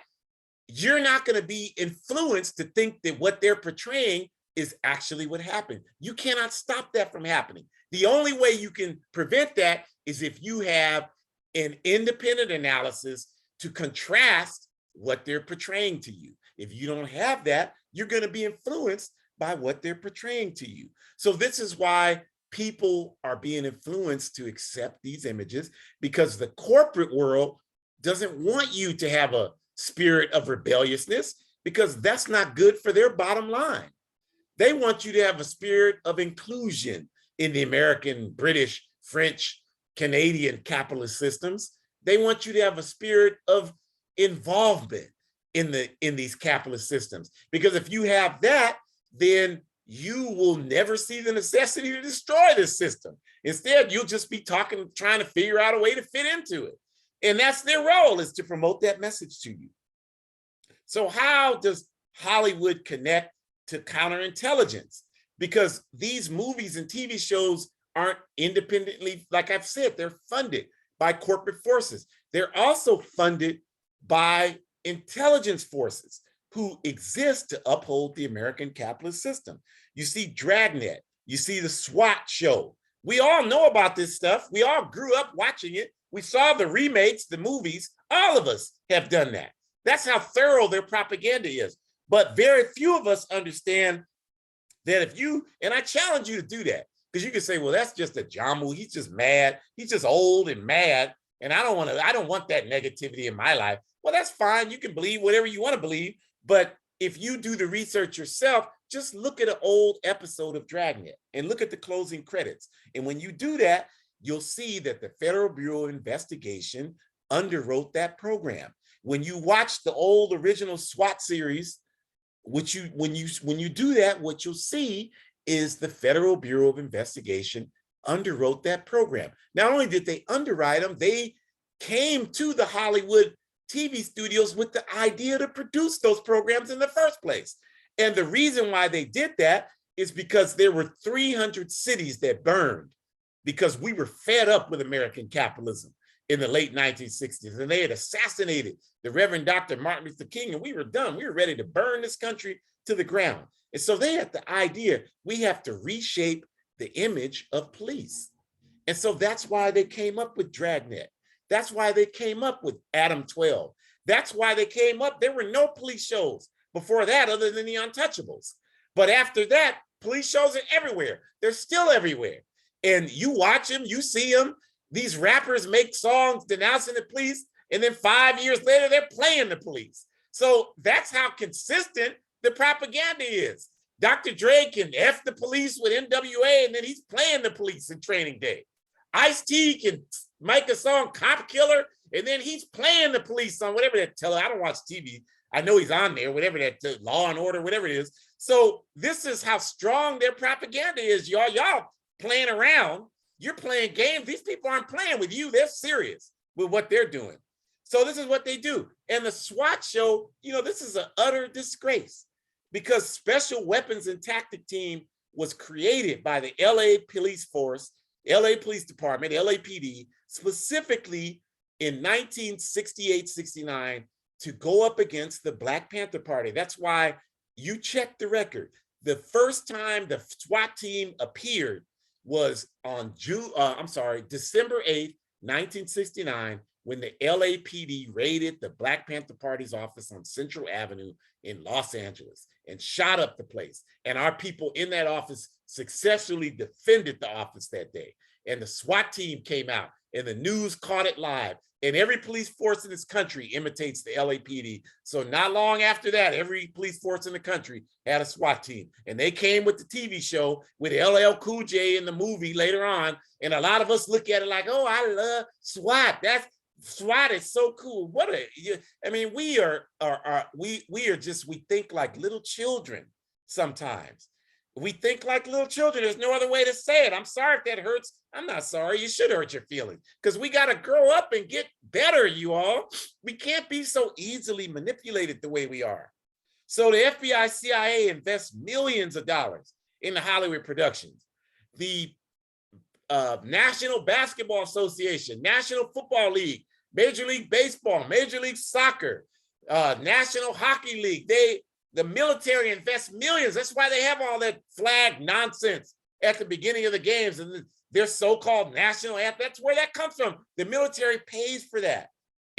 you're not going to be influenced to think that what they're portraying is actually what happened. You cannot stop that from happening. The only way you can prevent that is if you have an independent analysis to contrast what they're portraying to you. If you don't have that, you're going to be influenced by what they're portraying to you. So this is why people are being influenced to accept these images, because the corporate world doesn't want you to have a spirit of rebelliousness, because that's not good for their bottom line. They want you to have a spirit of inclusion in the American, British, French, Canadian capitalist systems. They want you to have a spirit of involvement in these capitalist systems, because if you have that, then you will never see the necessity to destroy this system. Instead, you'll just be trying to figure out a way to fit into it. And that's their role, is to promote that message to you. So how does Hollywood connect to counterintelligence? Because these movies and TV shows aren't independently, like I've said, they're funded by corporate forces. They're also funded by intelligence forces who exist to uphold the American capitalist system. You see Dragnet, you see the SWAT show. We all know about this stuff. We all grew up watching it. We saw the remakes, the movies. All of us have done that. That's how thorough their propaganda is. But very few of us understand that if you, and I challenge you to do that, because you can say, well, that's just a Jamu. He's just mad. He's just old and mad. And I don't want that negativity in my life. Well, that's fine. You can believe whatever you want to believe. But if you do the research yourself, just look at an old episode of Dragnet and look at the closing credits. And when you do that, you'll see that the Federal Bureau of Investigation underwrote that program. When you watch the old original SWAT series, when you do that, what you'll see is the Federal Bureau of Investigation underwrote that program. Not only did they underwrite them, they came to the Hollywood TV studios with the idea to produce those programs in the first place. And the reason why they did that is because there were 300 cities that burned because we were fed up with American capitalism in the late 1960s. And they had assassinated the Reverend Dr. Martin Luther King, and we were done. We were ready to burn this country to the ground. And so they had the idea, we have to reshape the image of police. And so that's why they came up with Dragnet. That's why they came up with Adam 12. That's why they came up, there were no police shows before that other than the Untouchables. But after that, police shows are everywhere. They're still everywhere. And you watch them, you see them. These rappers make songs denouncing the police, and then 5 years later, they're playing the police. So that's how consistent the propaganda is. Dr. Dre can F the police with NWA, and then he's playing the police in Training Day. Ice-T can make a song, Cop Killer, and then he's playing the police on whatever that I don't watch TV. I know he's on there, whatever that Law and Order, whatever it is. So this is how strong their propaganda is, y'all. Y'all playing around. You're playing games. These people aren't playing with you. They're serious with what they're doing. So this is what they do. And the SWAT show, you know, this is an utter disgrace because Special Weapons and Tactic Team was created by the LA Police Force, LA Police Department, LAPD, specifically in 1968-69 to go up against the Black Panther Party. That's why you check the record. The first time the SWAT team appeared was on December 8th, 1969, when the LAPD raided the Black Panther Party's office on Central Avenue in Los Angeles and shot up the place. And our people in that office successfully defended the office that day. And the SWAT team came out and the news caught it live. And every police force in this country imitates the LAPD. So not long after that, every police force in the country had a SWAT team. And they came with the TV show with LL Cool J in the movie later on. And a lot of us look at it like, oh, I love SWAT. SWAT is so cool. I mean, we think like little children sometimes. We think like little children. There's no other way to say it. I'm sorry if that hurts. I'm not sorry. You should hurt your feelings because we got to grow up and get better, you all. We can't be so easily manipulated the way we are. So the FBI, CIA invests millions of dollars in the Hollywood productions. The National Basketball Association, National Football League, Major League Baseball, Major League Soccer, National Hockey League, the military invests millions. That's why they have all that flag nonsense at the beginning of the games and their so-called national anthem. That's where that comes from. The military pays for that.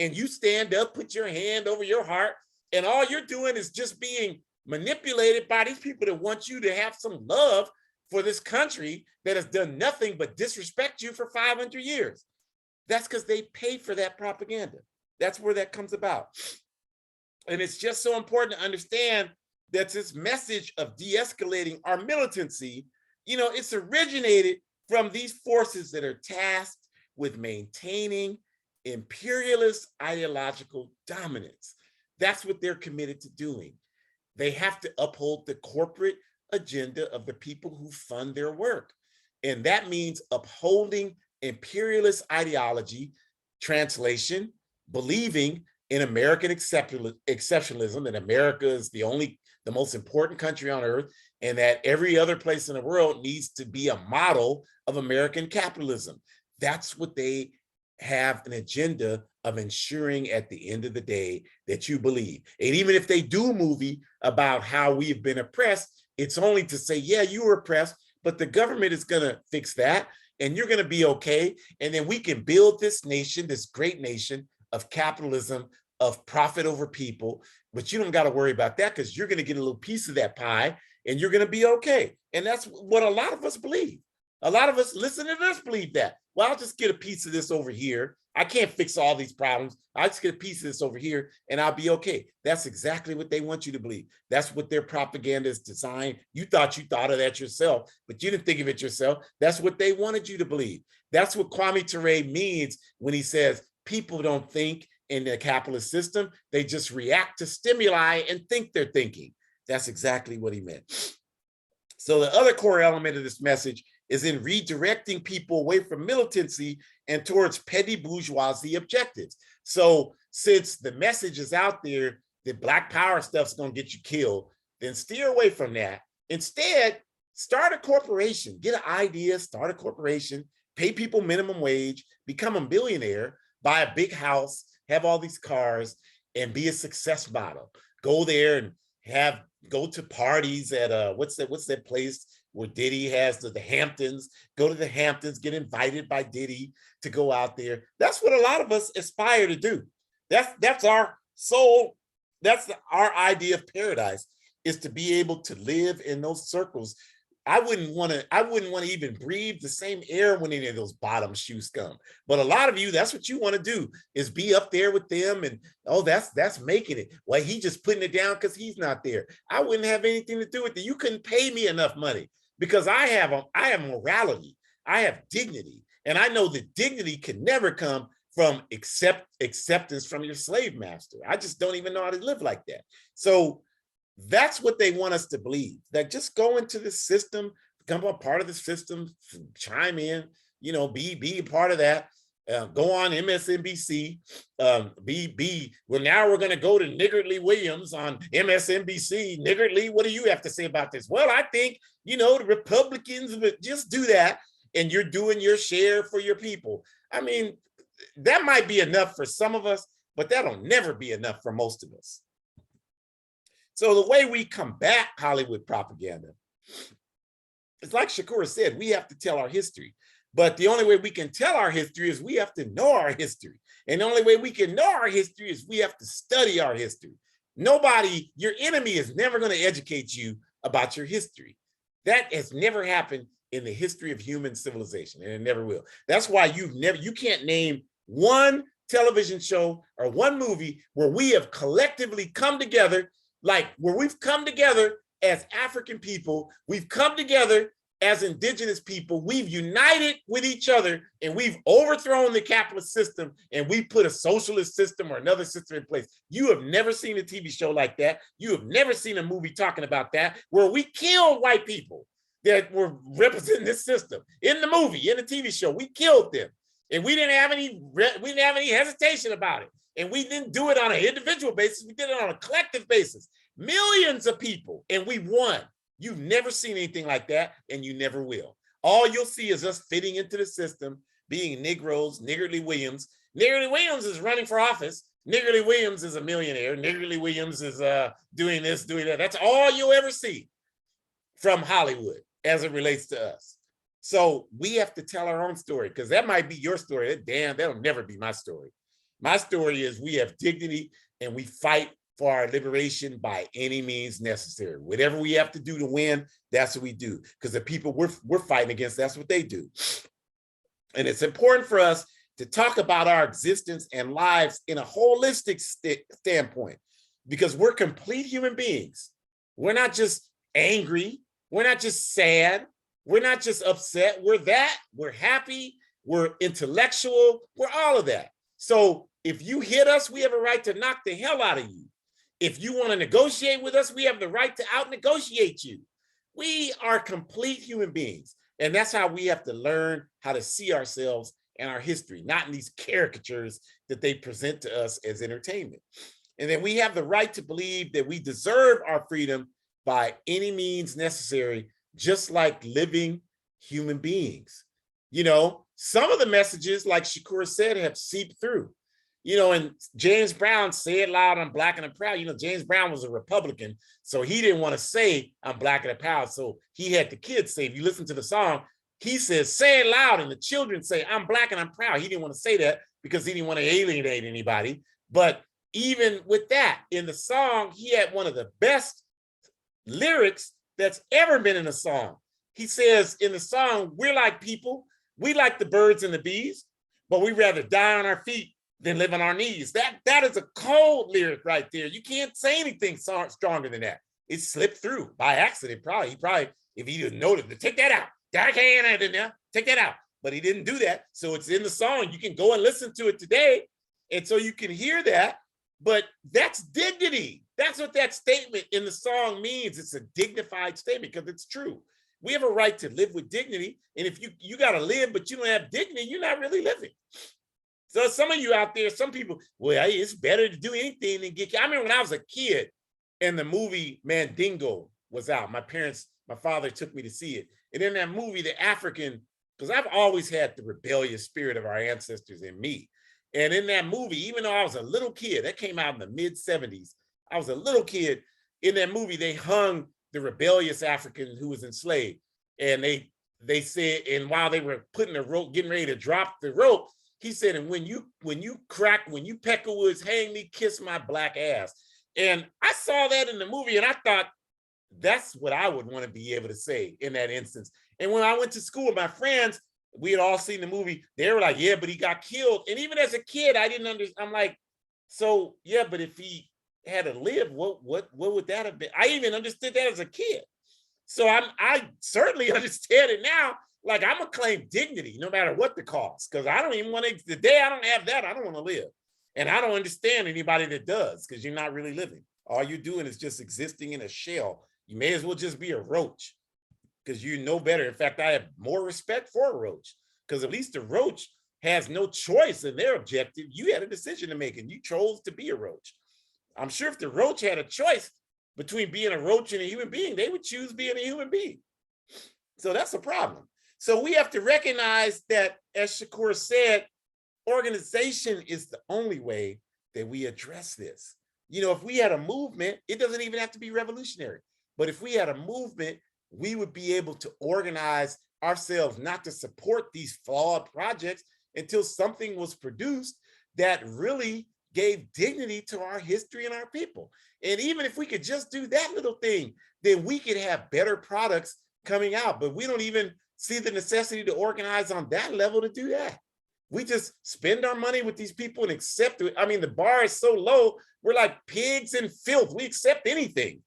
And you stand up, put your hand over your heart, and all you're doing is just being manipulated by these people that want you to have some love for this country that has done nothing but disrespect you for 500 years. That's because they pay for that propaganda. That's where that comes about. And it's just so important to understand that this message of de-escalating our militancy, you know, it's originated from these forces that are tasked with maintaining imperialist ideological dominance. That's what they're committed to doing. They have to uphold the corporate agenda of the people who fund their work. And that means upholding imperialist ideology, translation, believing in American exceptionalism, that America is the most important country on earth, and that every other place in the world needs to be a model of American capitalism. That's what they have an agenda of ensuring at the end of the day that you believe. And even if they do a movie about how we've been oppressed, it's only to say, yeah, you were oppressed, but the government is going to fix that and you're going to be okay. And then we can build this nation, this great nation of capitalism, of profit over people, but you don't got to worry about that because you're going to get a little piece of that pie and you're going to be okay. And that's what a lot of us believe. A lot of us listening to this believe that. Well, I'll just get a piece of this over here. I can't fix all these problems. I'll just get a piece of this over here and I'll be okay. That's exactly what they want you to believe. That's what their propaganda is designed. You thought of that yourself, but you didn't think of it yourself. That's what they wanted you to believe. That's what Kwame Ture means when he says people don't think in the capitalist system. They just react to stimuli and think they're thinking. That's exactly what he meant. So the other core element of this message is in redirecting people away from militancy and towards petty bourgeoisie objectives. So since the message is out there that Black power stuff's gonna get you killed, then steer away from that. Instead, start a corporation, get an idea, start a corporation, pay people minimum wage, become a billionaire, buy a big house, have all these cars, and be a success model. Go there and go to parties at what's that place where Diddy has the Hamptons. Go to the Hamptons, get invited by Diddy to go out there. That's what a lot of us aspire to do. That's our soul. That's our idea of paradise, is to be able to live in those circles. I wouldn't want to even breathe the same air when any of those bottom shoes come. But a lot of you, that's what you want to do, is be up there with them. And oh, that's making it. Well, he just putting it down because he's not there. I wouldn't have anything to do with it. You couldn't pay me enough money because I have morality. I have dignity. And I know that dignity can never come from acceptance from your slave master. I just don't even know how to live like that. So that's what they want us to believe, that just go into the system, become a part of the system, chime in, be a part of that. Go on MSNBC. Well, now we're going to go to Niggardly Williams on MSNBC. Niggardly, what do you have to say about this? Well, I think, you know, the Republicans would just do that, and you're doing your share for your people. I mean, that might be enough for some of us, but that'll never be enough for most of us. So the way we combat Hollywood propaganda, it's like Shakur said, we have to tell our history. But the only way we can tell our history is we have to know our history. And the only way we can know our history is we have to study our history. Nobody, your enemy is never going to educate you about your history. That has never happened in the history of human civilization, and it never will. That's why you can't name one television show or one movie where we have collectively come together, like where we've come together as African people, we've come together as indigenous people, we've united with each other, and we've overthrown the capitalist system, and we put a socialist system or another system in place. You have never seen a TV show like that. You have never seen a movie talking about that, where we killed white people that were representing this system. In the movie, in the TV show, we killed them, and we didn't have any hesitation about it. And we didn't do it on an individual basis. We did it on a collective basis. Millions of people, and we won. You've never seen anything like that, and you never will. All you'll see is us fitting into the system, being Negroes, Niggardly Williams. Niggardly Williams is running for office. Niggardly Williams is a millionaire. Niggardly Williams is doing this, doing that. That's all you'll ever see from Hollywood as it relates to us. So we have to tell our own story, because that might be your story. Damn, that'll never be my story. My story is we have dignity, and we fight for our liberation by any means necessary. Whatever we have to do to win, that's what we do. Because the people we're fighting against, that's what they do. And it's important for us to talk about our existence and lives in a holistic standpoint, because we're complete human beings. We're not just angry. We're not just sad. We're not just upset. We're happy. We're intellectual. We're all of that. So if you hit us, we have a right to knock the hell out of you. If you want to negotiate with us, we have the right to out-negotiate you. We are complete human beings. And that's how we have to learn how to see ourselves and our history, not in these caricatures that they present to us as entertainment. And then we have the right to believe that we deserve our freedom by any means necessary, just like living human beings. You know, some of the messages, like Shakur said, have seeped through. You know, and James Brown, say it loud, I'm black and I'm proud. You know, James Brown was a Republican, so he didn't want to say I'm black and I'm proud. So he had the kids say, if you listen to the song, he says, say it loud, and the children say, I'm black and I'm proud. He didn't want to say that because he didn't want to alienate anybody. But even with that, in the song, he had one of the best lyrics that's ever been in a song. He says in the song, we're like people, we like the birds and the bees, but we rather die on our feet than live on our knees. That is a cold lyric right there. You can't say anything stronger than that. It slipped through by accident, probably. He probably, if he didn't notice, take that out. Take that out. But he didn't do that. So it's in the song. You can go and listen to it today. And so you can hear that. But that's dignity. That's what that statement in the song means. It's a dignified statement because it's true. We have a right to live with dignity. And if you got to live, but you don't have dignity, you're not really living. So some of you out there, some people, well, it's better to do anything than get. I remember when I was a kid and the movie Mandingo was out. My father took me to see it. And in that movie, the African, because I've always had the rebellious spirit of our ancestors in me. And in that movie, even though I was a little kid, that came out in the mid-70s, I was a little kid. In that movie, they hung the rebellious African who was enslaved. And they said, and while they were putting the rope, getting ready to drop the rope, he said, and when you Peckerwoods hang me, kiss my black ass. And I saw that in the movie and I thought, that's what I would want to be able to say in that instance. And when I went to school with my friends, we had all seen the movie. They were like, yeah, but he got killed. And even as a kid, I didn't understand. I'm like, so yeah, but if he had to live, what would that have been? I even understood that as a kid. So I certainly understand it now. Like, I'm gonna claim dignity no matter what the cost, because I don't even want to, the day I don't have that, I don't want to live. And I don't understand anybody that does, because you're not really living. All you're doing is just existing in a shell. You may as well just be a roach, because you know better. In fact, I have more respect for a roach, because at least a roach has no choice in their objective. You had a decision to make and you chose to be a roach. I'm sure if the roach had a choice between being a roach and a human being, they would choose being a human being. So that's a problem. So we have to recognize that, as Shakur said, organization is the only way that we address this. You know, if we had a movement, it doesn't even have to be revolutionary, but if we had a movement, we would be able to organize ourselves not to support these flawed projects until something was produced that really gave dignity to our history and our people. And even if we could just do that little thing, then we could have better products coming out. But we don't even see the necessity to organize on that level to do that. We just spend our money with these people and accept it. I mean, the bar is so low, we're like pigs in filth. We accept anything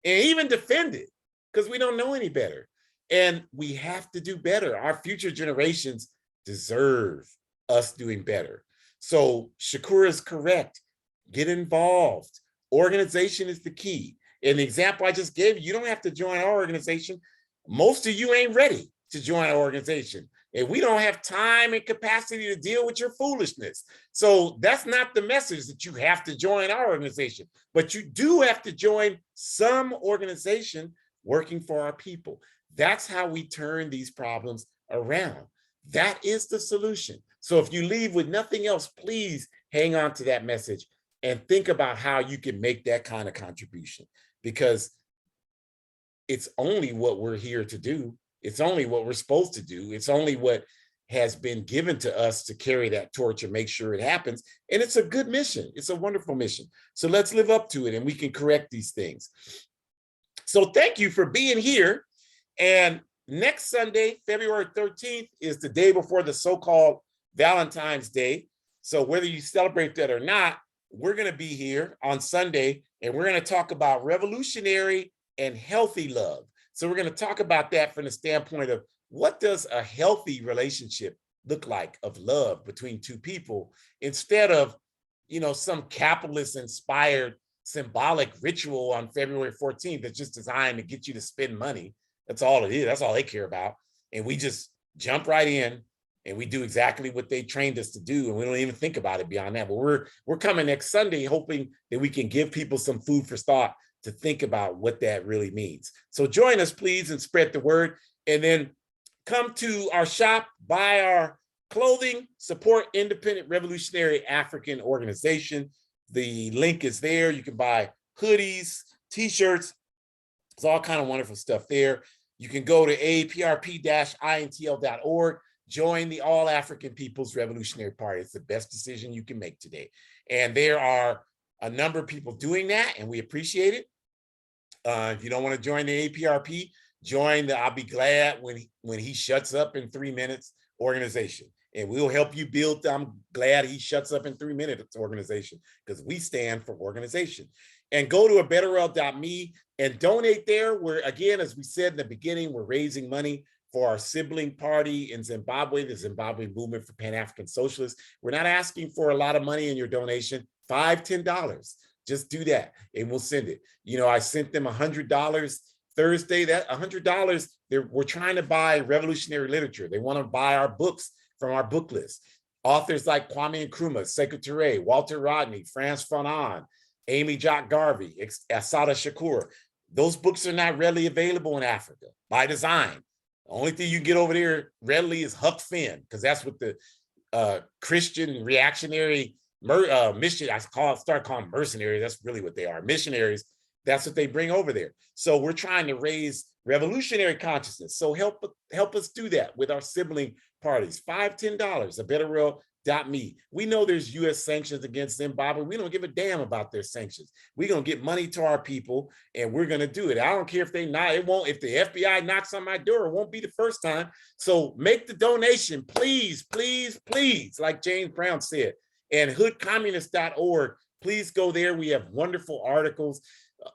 and even defend it because we don't know any better. And we have to do better. Our future generations deserve us doing better. So Shakur is correct. Get involved. Organization is the key. And the example I just gave you don't have to join our organization. Most of you ain't ready to join our organization. And we don't have time and capacity to deal with your foolishness. So that's not the message that you have to join our organization, but you do have to join some organization working for our people. That's how we turn these problems around. That is the solution. So if you leave with nothing else, please hang on to that message and think about how you can make that kind of contribution, because it's only what we're here to do. It's only what we're supposed to do. It's only what has been given to us to carry that torch and make sure it happens. And it's a good mission. It's a wonderful mission. So let's live up to it and we can correct these things. So thank you for being here. And next Sunday, February 13th, is the day before the so-called Valentine's Day. So whether you celebrate that or not, we're going to be here on Sunday and we're going to talk about revolutionary and healthy love. So we're going to talk about that from the standpoint of what does a healthy relationship look like of love between two people, instead of, you know, some capitalist inspired symbolic ritual on February 14th that's just designed to get you to spend money. That's all it is. That's all they care about. And we just jump right in and we do exactly what they trained us to do. And we don't even think about it beyond that. But we're coming next Sunday hoping that we can give people some food for thought to think about what that really means. So join us, please, and spread the word. And then come to our shop, buy our clothing, support independent revolutionary African organization. The link is there. You can buy hoodies, t-shirts. There's all kind of wonderful stuff there. You can go to aprp-intl.org, join the All African People's Revolutionary Party. It's the best decision you can make today. And there are a number of people doing that, and we appreciate it. If you don't want to join the APRP, join the I'll Be Glad when he shuts up in 3 minutes organization. And we'll help you build the I'm Glad He Shuts Up in 3 minutes organization, because we stand for organization. And go to abetterworld.me and donate there, where, again, as we said in the beginning, we're raising money for our sibling party in Zimbabwe, the Zimbabwe Movement for Pan-African Socialists. We're not asking for a lot of money in your donation, $5, $10. Just do that and we'll send it. You know, I sent them $100 Thursday. That $100, we're trying to buy revolutionary literature. They want to buy our books from our book list. Authors like Kwame Nkrumah, Sekou Touré, Walter Rodney, Frantz Fanon, Amy Jock Garvey, Assata Shakur. Those books are not readily available in Africa by design. The only thing you can get over there readily is Huck Finn, because that's what the Christian reactionary mission, start calling mercenaries. That's really what they are, missionaries. That's what they bring over there. So we're trying to raise revolutionary consciousness. So help us do that with our sibling parties. $5, $10, abetterworld.me. We know there's U.S. sanctions against Zimbabwe. We don't give a damn about their sanctions. We're going to get money to our people and we're going to do it. I don't care if if the FBI knocks on my door, it won't be the first time. So make the donation, please, please, please, like James Brown said. And hoodcommunist.org, please go there. We have wonderful articles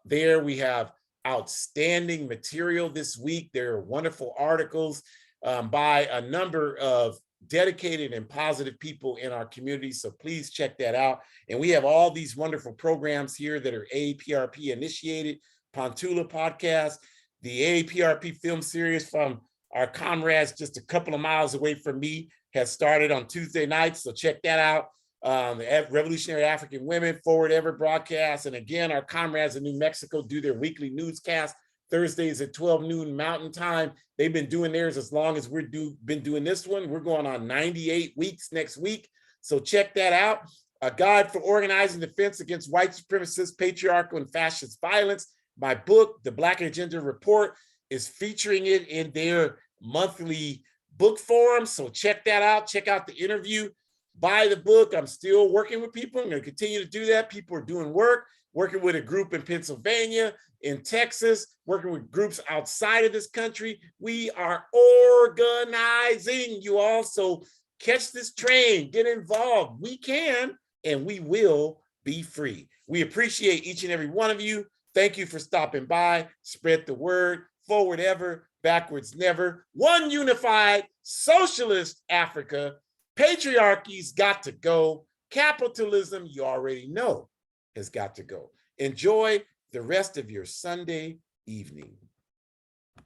there. We have outstanding material this week. There are wonderful articles by a number of dedicated and positive people in our community. So please check that out. And we have all these wonderful programs here that are AAPRP initiated. Pontula podcast, the AAPRP film series from our comrades just a couple of miles away from me has started on Tuesday nights, so check that out. The Revolutionary African Women Forward Ever broadcast. And again, our comrades in New Mexico do their weekly newscast Thursdays at 12 noon Mountain Time. They've been doing theirs as long as we've been doing this one. We're going on 98 weeks next week. So check that out. A Guide for Organizing Defense Against White Supremacist, Patriarchal, and Fascist Violence. My book, The Black Agenda Report, is featuring it in their monthly book forum. So check that out. Check out the interview. Buy the book. I'm still working with people. I'm going to continue to do that. People are doing work, working with a group in Pennsylvania, in Texas, working with groups outside of this country. We are organizing. You also catch this train, get involved. We can and we will be free. We appreciate each and every one of you. Thank you for stopping by. Spread the word. Forward ever, backwards never. One unified socialist Africa. Patriarchy's got to go. Capitalism, you already know, has got to go. Enjoy the rest of your Sunday evening.